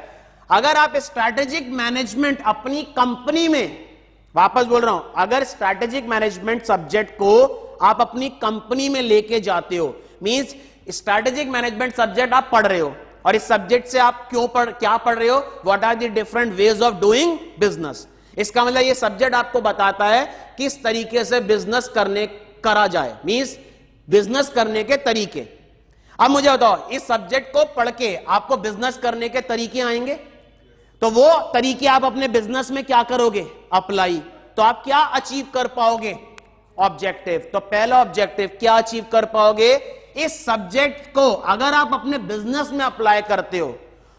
S1: अगर आप स्ट्रैटेजिक मैनेजमेंट अपनी कंपनी में, वापस बोल रहा हूं, अगर स्ट्रैटेजिक मैनेजमेंट सब्जेक्ट को आप अपनी कंपनी में लेके जाते हो, मींस स्ट्रैटेजिक मैनेजमेंट सब्जेक्ट आप पढ़ रहे हो, और इस सब्जेक्ट से आप क्या पढ़ रहे हो, what are the different ways of doing business. इसका मतलब ये सब्जेक्ट आपको बताता है किस तरीके से बिजनेस करा जाए, मींस बिजनेस करने के तरीके। अब मुझे बताओ, इस सब्जेक्ट को पढ़ के आपको बिजनेस करने के तरीके आएंगे, तो वो तरीके आप अपने बिजनेस में क्या करोगे, अप्लाई, तो आप क्या अचीव कर पाओगे, ऑब्जेक्टिव। तो पहला ऑब्जेक्टिव क्या अचीव कर पाओगे, इस सब्जेक्ट को अगर आप अपने बिजनेस में अप्लाई करते हो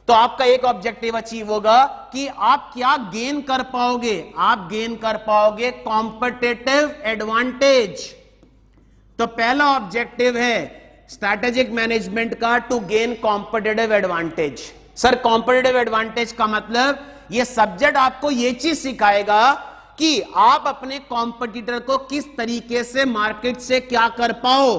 S1: तो आपका एक ऑब्जेक्टिव अचीव होगा कि आप क्या गेन कर पाओगे, आप गेन कर पाओगे कॉम्पिटिटिव एडवांटेज। तो पहला ऑब्जेक्टिव है स्ट्रैटेजिक मैनेजमेंट का, to gain competitive advantage. Sir competitive advantage का मतलब यह सब्जेक्ट आपको यह चीज सिखाएगा कि आप अपने कॉम्पिटिटर को किस तरीके से मार्केट से क्या कर पाओ,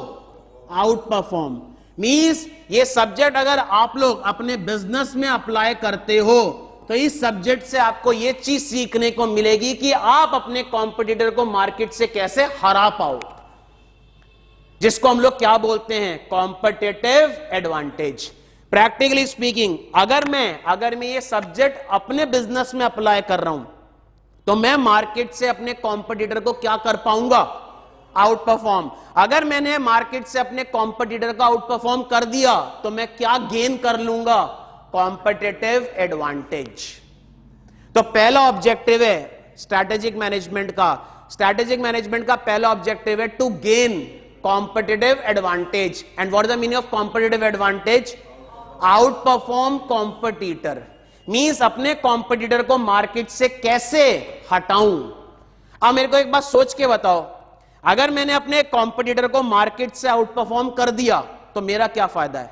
S1: आउट परफॉर्म। मींस ये सब्जेक्ट अगर आप लोग अपने बिजनेस में अप्लाई करते हो तो इस सब्जेक्ट से आपको यह चीज सीखने को मिलेगी कि आप अपने कॉम्पिटिटर को मार्केट से कैसे हरा पाओ, जिसको हम लोग क्या बोलते हैं, कॉम्पिटिटिव एडवांटेज। प्रैक्टिकली स्पीकिंग, अगर मैं ये सब्जेक्ट अपने बिजनेस में अप्लाई कर रहा हूं तो मैं मार्केट से अपने कॉम्पिटिटर को क्या कर पाऊंगा, आउट परफॉर्म। अगर मैंने मार्केट से अपने कॉम्पिटिटर को आउट परफॉर्म कर दिया तो मैं क्या गेन कर लूंगा, कॉम्पिटिटिव एडवांटेज। तो पहला ऑब्जेक्टिव है स्ट्रैटेजिक मैनेजमेंट का पहला ऑब्जेक्टिव है to gain competitive advantage. And what is the meaning of competitive advantage, outperform competitor. Means अपने कॉम्पिटिटर को मार्केट से कैसे हटाऊं। अब मेरे को एक बात सोच के बताओ, अगर मैंने अपने कॉम्पिटिटर को मार्केट से आउट परफॉर्म कर दिया तो मेरा क्या फायदा है,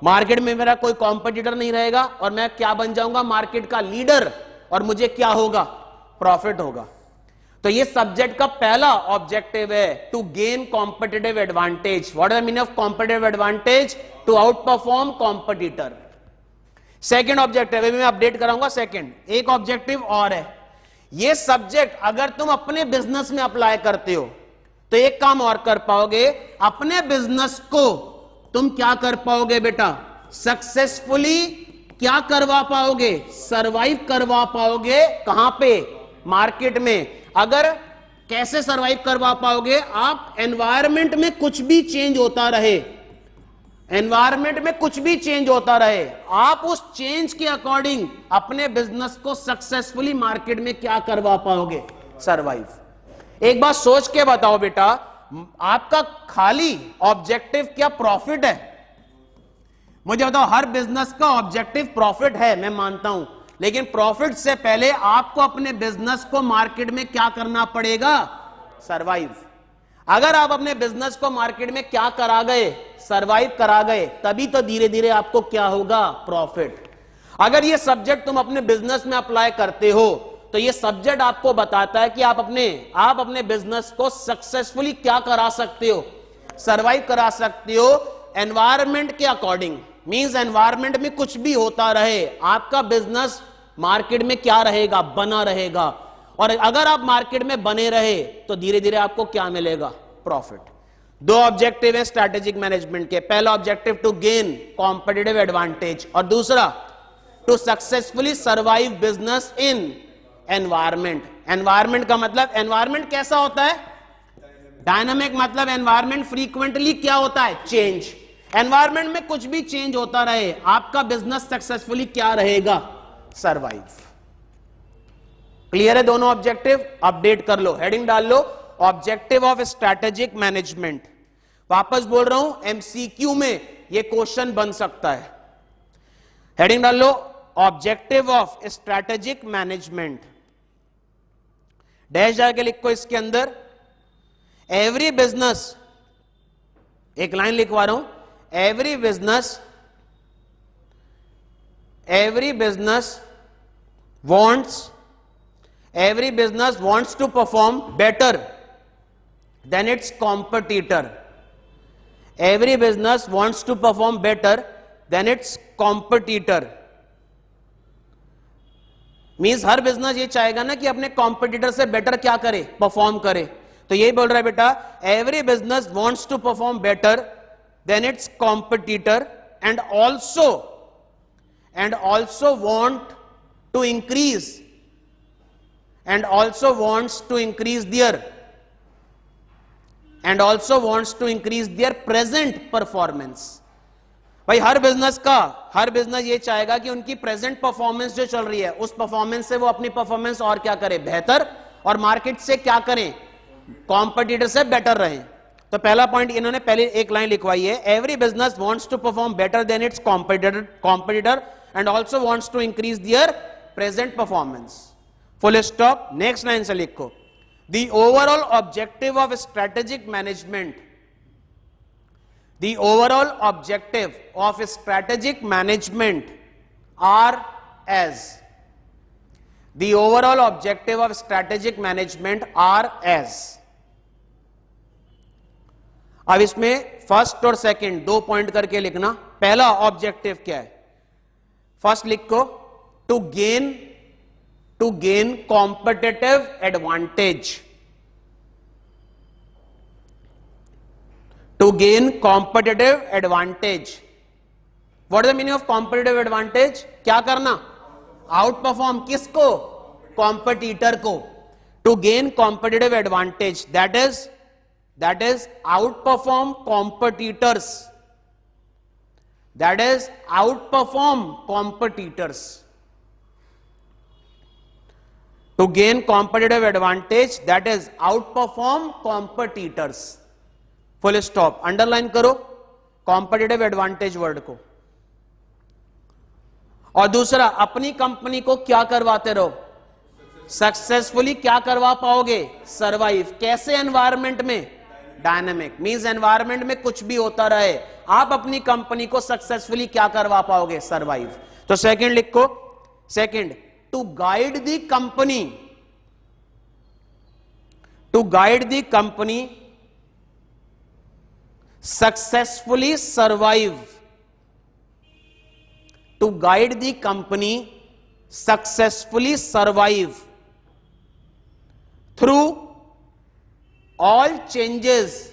S1: मार्केट में मेरा कोई कॉम्पिटिटर नहीं रहेगा और मैं क्या बन जाऊंगा, मार्केट का लीडर, और मुझे क्या होगा, प्रॉफिट होगा। तो ये सब्जेक्ट का पहला ऑब्जेक्टिव है to gain competitive advantage. What is the meaning of competitive advantage, to outperform competitor. Second objective अभी मैं अपडेट कराऊंगा। सेकंड एक ऑब्जेक्टिव और है, ये सब्जेक्ट अगर तुम अपने बिजनेस में अप्लाई करते हो तो एक काम और कर पाओगे, अपने बिजनेस को तुम क्या कर पाओगे बेटा, सक्सेसफुली क्या करवा पाओगे, सरवाइव करवा पाओगे। कहां पे, मार्केट में। अगर कैसे सरवाइव करवा पाओगे, आप एनवायरमेंट में कुछ भी चेंज होता रहे, एनवायरमेंट में कुछ भी चेंज होता रहे, आप उस चेंज के अकॉर्डिंग अपने बिजनेस को सक्सेसफुली मार्केट में क्या करवा पाओगे, सरवाइव। एक बात सोच के बताओ बेटा, आपका खाली ऑब्जेक्टिव क्या प्रॉफिट है? मुझे बताओ, हर बिजनेस का ऑब्जेक्टिव प्रॉफिट है, मैं मानता हूं, लेकिन प्रॉफिट से पहले आपको अपने बिजनेस को मार्केट में क्या करना पड़ेगा, सरवाइव। अगर आप अपने बिजनेस को मार्केट में क्या करा गए, सरवाइव करा गए, तभी तो धीरे धीरे आपको क्या होगा, प्रॉफिट। अगर ये सब्जेक्ट तुम अपने बिजनेस में अप्लाई करते हो तो ये सब्जेक्ट आपको बताता है कि आप अपने बिजनेस को सक्सेसफुली क्या करा सकते हो, सरवाइव करा सकते हो एनवायरमेंट के अकॉर्डिंग। मींस एनवायरमेंट में कुछ भी होता रहे, आपका बिजनेस मार्केट में क्या रहेगा, बना रहेगा। और अगर आप मार्केट में बने रहे तो धीरे धीरे आपको क्या मिलेगा, प्रॉफिट। दो ऑब्जेक्टिव है स्ट्रैटेजिक मैनेजमेंट के, पहला objective to gain competitive advantage और दूसरा to successfully survive business in environment. Environment का मतलब, एनवायरमेंट कैसा होता है, डायनामिक। मतलब एनवायरमेंट फ्रीक्वेंटली क्या होता है, चेंज। एनवायरमेंट में कुछ भी चेंज होता रहे, आपका बिजनेस सक्सेसफुली क्या रहेगा, सर्वाइव। क्लियर है दोनों ऑब्जेक्टिव? अपडेट कर लो, हेडिंग डाल लो, ऑब्जेक्टिव ऑफ स्ट्रैटेजिक मैनेजमेंट। वापस बोल रहा हूं, एमसीक्यू में यह क्वेश्चन बन सकता है। हेडिंग डाल लो, objective of strategic management. Dash जाके लिखो इसके अंदर, एवरी बिजनेस, एक लाइन लिखवा रहा हूं, every business wants to perform better than its competitor. Every business wants to perform better than its competitor. मीन्स हर बिजनेस ये चाहेगा ना कि अपने कॉम्पिटिटर से बेटर क्या करे, परफॉर्म करे। तो यही बोल रहा है बेटा, every business wants to perform better than its competitor and also want to increase their present performance. भाई हर बिजनेस ये चाहेगा कि उनकी प्रेजेंट परफॉर्मेंस जो चल रही है, उस परफॉर्मेंस से वो अपनी परफॉर्मेंस और क्या करे, बेहतर, और मार्केट से क्या करें, कॉम्पिटिटर से बेटर रहे। तो पहला पॉइंट इन्होंने पहले एक लाइन लिखवाई है, every business wants to perform better than its competitor and also wants to increase their present performance, full stop. Next line से लिखो, the overall objective of strategic management, the overall objective of strategic management are as, the overall objective of strategic management are as। अब इसमें फर्स्ट और सेकंड दो पॉइंट करके लिखना। पहला ऑब्जेक्टिव क्या है, फर्स्ट लिखो, to gain competitive advantage, to gain competitive advantage। what is the meaning of competitive advantage? क्या करना, आउट परफॉर्म किसको, कॉम्पिटिटर को। to gain competitive advantage, that is outperform competitors, to gain competitive advantage, that is outperform competitors, full stop. Underline करो कॉम्पिटिटिव एडवांटेज वर्ड को। और दूसरा, अपनी कंपनी को क्या करवाते रहो, सक्सेसफुली क्या करवा पाओगे, सरवाइव। कैसे, एनवायरमेंट में, डायनामिक। मींस एनवायरमेंट में कुछ भी होता रहे, आप अपनी कंपनी को सक्सेसफुली क्या करवा पाओगे, सरवाइव। तो सेकंड लिखो, second, to guide the company successfully survive to guide the company successfully survive through all changes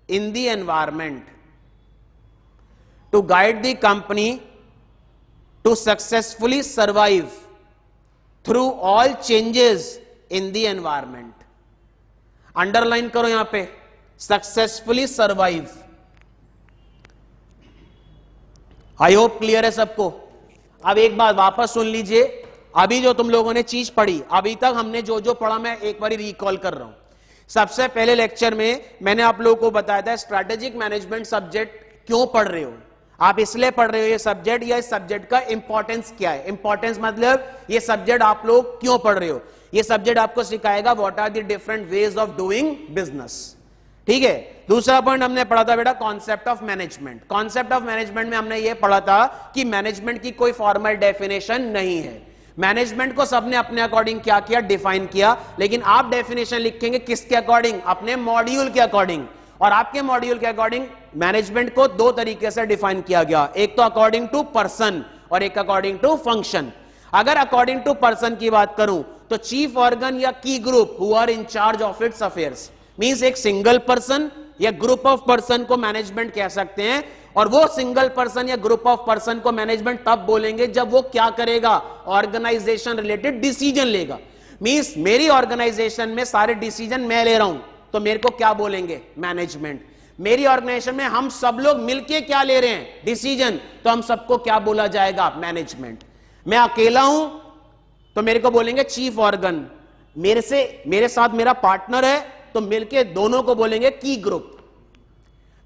S1: in the environment, to guide the company to successfully survive through all changes in the environment. Underline करो यहां पे successfully survive. I hope clear है सबको. अब एक बात वापस सुन लीजिए. अभी जो तुम लोगों ने चीज पढ़ी, अभी तक हमने जो जो पढ़ा मैं एक बार रिकॉल कर रहा हूं. सबसे पहले लेक्चर में मैंने आप लोगों को बताया था स्ट्रैटेजिक मैनेजमेंट सब्जेक्ट क्यों पढ़ रहे हो. आप इसलिए पढ़ रहे हो ये सब्जेक्ट, या इस सब्जेक्ट का इंपॉर्टेंस क्या है. इंपॉर्टेंस मतलब ये सब्जेक्ट आप लोग क्यों पढ़ रहे हो. ये सब्जेक्ट आपको सिखाएगा what are the different ways of doing business. ठीक है. दूसरा पॉइंट हमने पढ़ा था बेटा concept of management. Concept of management में हमने ये पढ़ा था कि मैनेजमेंट की कोई फॉर्मल डेफिनेशन नहीं है. मैनेजमेंट को सबने अपने अकॉर्डिंग क्या किया, डिफाइन किया, लेकिन आप डेफिनेशन लिखेंगे किसके अकॉर्डिंग, अपने मॉड्यूल के अकॉर्डिंग. और आपके मॉड्यूल के अकॉर्डिंग मैनेजमेंट को दो तरीके से डिफाइन किया गया, एक तो अकॉर्डिंग टू पर्सन और एक अकॉर्डिंग टू फंक्शन. अगर अकॉर्डिंग टू पर्सन की बात करूं तो चीफ ऑर्गन या की group who are in charge of its affairs means एक सिंगल पर्सन या ग्रुप ऑफ पर्सन को मैनेजमेंट कह सकते हैं. और वो सिंगल पर्सन या ग्रुप ऑफ पर्सन को मैनेजमेंट तब बोलेंगे जब वो क्या करेगा, ऑर्गेनाइजेशन रिलेटेड डिसीजन लेगा. मींस मेरी ऑर्गेनाइजेशन में सारे डिसीजन मैं ले रहा हूं तो मेरे को क्या बोलेंगे, मैनेजमेंट. मेरी ऑर्गेनाइजेशन में हम सब लोग मिलके क्या ले रहे हैं, डिसीजन, तो हम सबको क्या बोला जाएगा, मैनेजमेंट. मैं अकेला हूं तो मेरे को बोलेंगे चीफ ऑर्गन. मेरे साथ मेरा पार्टनर है तो मिलके दोनों को बोलेंगे की ग्रुप.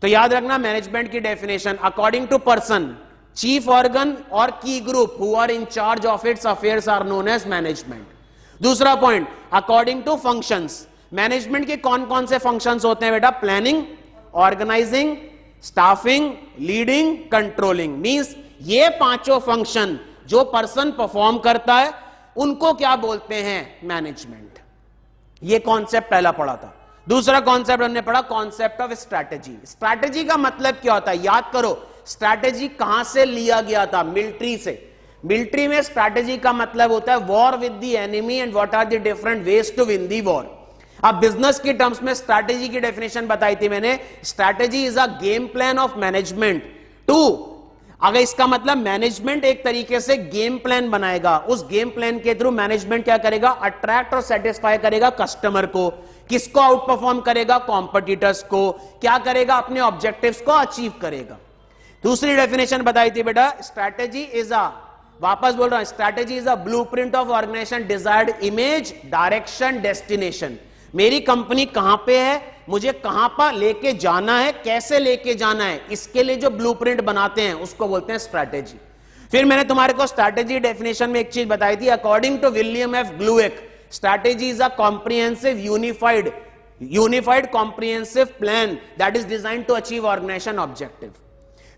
S1: तो याद रखना मैनेजमेंट की definition according to person, chief organ और key group who are in charge of its affairs are known as management. दूसरा point according to functions. Management के कौन कौन से फंक्शंस होते हैं बेटा, planning, organizing, staffing, leading, controlling. Means ये पांचों फंक्शन जो पर्सन परफॉर्म करता है उनको क्या बोलते हैं, मैनेजमेंट. ये कॉन्सेप्ट पहला पढ़ा था. दूसरा कॉन्सेप्ट हमने पढ़ा कॉन्सेप्ट ऑफ स्ट्रैटेजी. स्ट्रैटेजी का मतलब क्या होता है, याद करो स्ट्रैटेजी कहां से लिया गया था, मिलिट्री से. मिलिट्री में स्ट्रैटेजी का मतलब होता है war with the enemy and what are the different ways to win the war. अब बिजनेस की टर्म्स में स्ट्रैटेजी की डेफिनेशन बताई थी मैंने. Strategy is a game plan of management to, अगर इसका मतलब मैनेजमेंट एक तरीके से गेम प्लान बनाएगा, उस गेम प्लान के थ्रू मैनेजमेंट क्या करेगा, अट्रैक्ट और सेटिस्फाई करेगा कस्टमर को. किसको आउट परफॉर्म करेगा, कॉम्पिटिटर्स को. क्या करेगा, अपने ऑब्जेक्टिव्स को अचीव करेगा. दूसरी डेफिनेशन बताई थी बेटा स्ट्रैटेजी इज अ, वापस बोल रहा हूं, strategy is a blueprint of organisation desired image, direction, destination. मेरी कंपनी कहां पे है, मुझे कहां पर लेके जाना है, कैसे लेके जाना है, इसके लिए जो ब्लूप्रिंट बनाते हैं उसको बोलते हैं स्ट्रैटेजी. फिर मैंने तुम्हारे को स्ट्रैटेजी डेफिनेशन में एक चीज बताई थी according to William F Gluek. Strategy is a comprehensive unified comprehensive plan that is designed to achieve organization objective.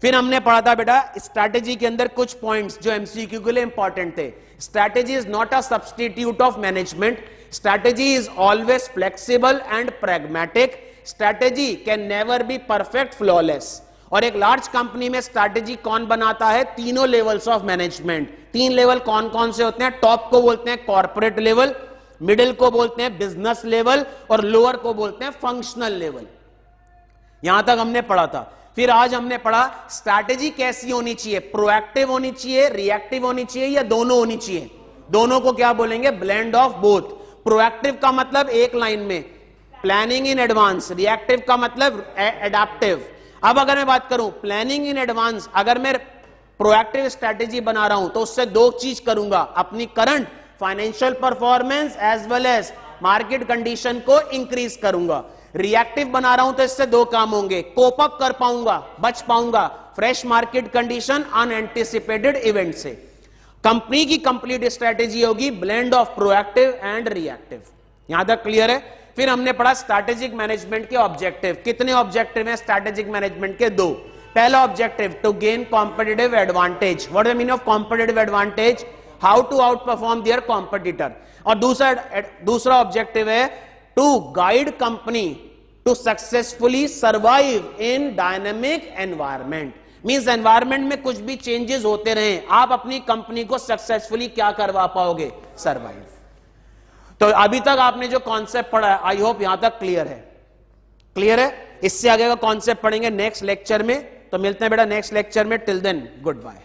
S1: फिर हमने पढ़ा था बेटा स्ट्रैटेजी के अंदर कुछ पॉइंट्स जो एमसीक्यू के लिए इंपॉर्टेंट थे. Strategy is not a substitute of management. Strategy is always flexible and pragmatic. Strategy can never be perfect, flawless. और एक लार्ज कंपनी में स्ट्रैटेजी कौन बनाता है, तीनों लेवल्स ऑफ मैनेजमेंट. तीन लेवल कौन कौन से होते हैं, टॉप को बोलते हैं कॉर्पोरेट लेवल, मिडिल को बोलते हैं बिजनेस लेवल और लोअर को बोलते हैं फंक्शनल लेवल. यहां तक हमने पढ़ा था. फिर आज हमने पढ़ा स्ट्रैटेजी कैसी होनी चाहिए, प्रोएक्टिव होनी चाहिए, रिएक्टिव होनी चाहिए या दोनों होनी चाहिए. दोनों को क्या बोलेंगे, ब्लेंड ऑफ बोथ. प्रोएक्टिव का मतलब एक लाइन में प्लानिंग इन एडवांस, रिएक्टिव का मतलब एडाप्टिव. अब अगर मैं बात करूं प्लानिंग इन एडवांस, अगर मैं प्रोएक्टिव स्ट्रैटेजी बना रहा हूं तो उससे दो चीज करूंगा, अपनी current financial performance as well as market condition को इंक्रीज करूंगा. रिएक्टिव बना रहा हूं तो इससे दो काम होंगे, कोप अप कर पाऊंगा, बच पाऊंगा fresh market condition, unanticipated event से. कंपनी की कंप्लीट स्ट्रैटेजी होगी blend of proactive and reactive. यहां तक क्लियर है. फिर हमने पढ़ा स्ट्रैटेजिक मैनेजमेंट के ऑब्जेक्टिव. कितने ऑब्जेक्टिव हैं स्ट्रैटेजिक मैनेजमेंट के, दो. पहला objective to gain competitive advantage. What is the meaning of competitive advantage, how to outperform their competitor. और दूसरा ऑब्जेक्टिव है to guide company to successfully survive in dynamic environment. Means environment में कुछ भी चेंजेस होते रहे, आप अपनी कंपनी को सक्सेसफुली क्या करवा पाओगे? सर्वाइव। तो अभी तक आपने जो कॉन्सेप्ट पढ़ा है, आई होप यहां तक क्लियर है। क्लियर है? इससे आगे का कॉन्सेप्ट पढ़ेंगे नेक्स्ट लेक्चर में। तो मिलते हैं बेटा नेक्स्ट लेक्चर में। Till then good bye.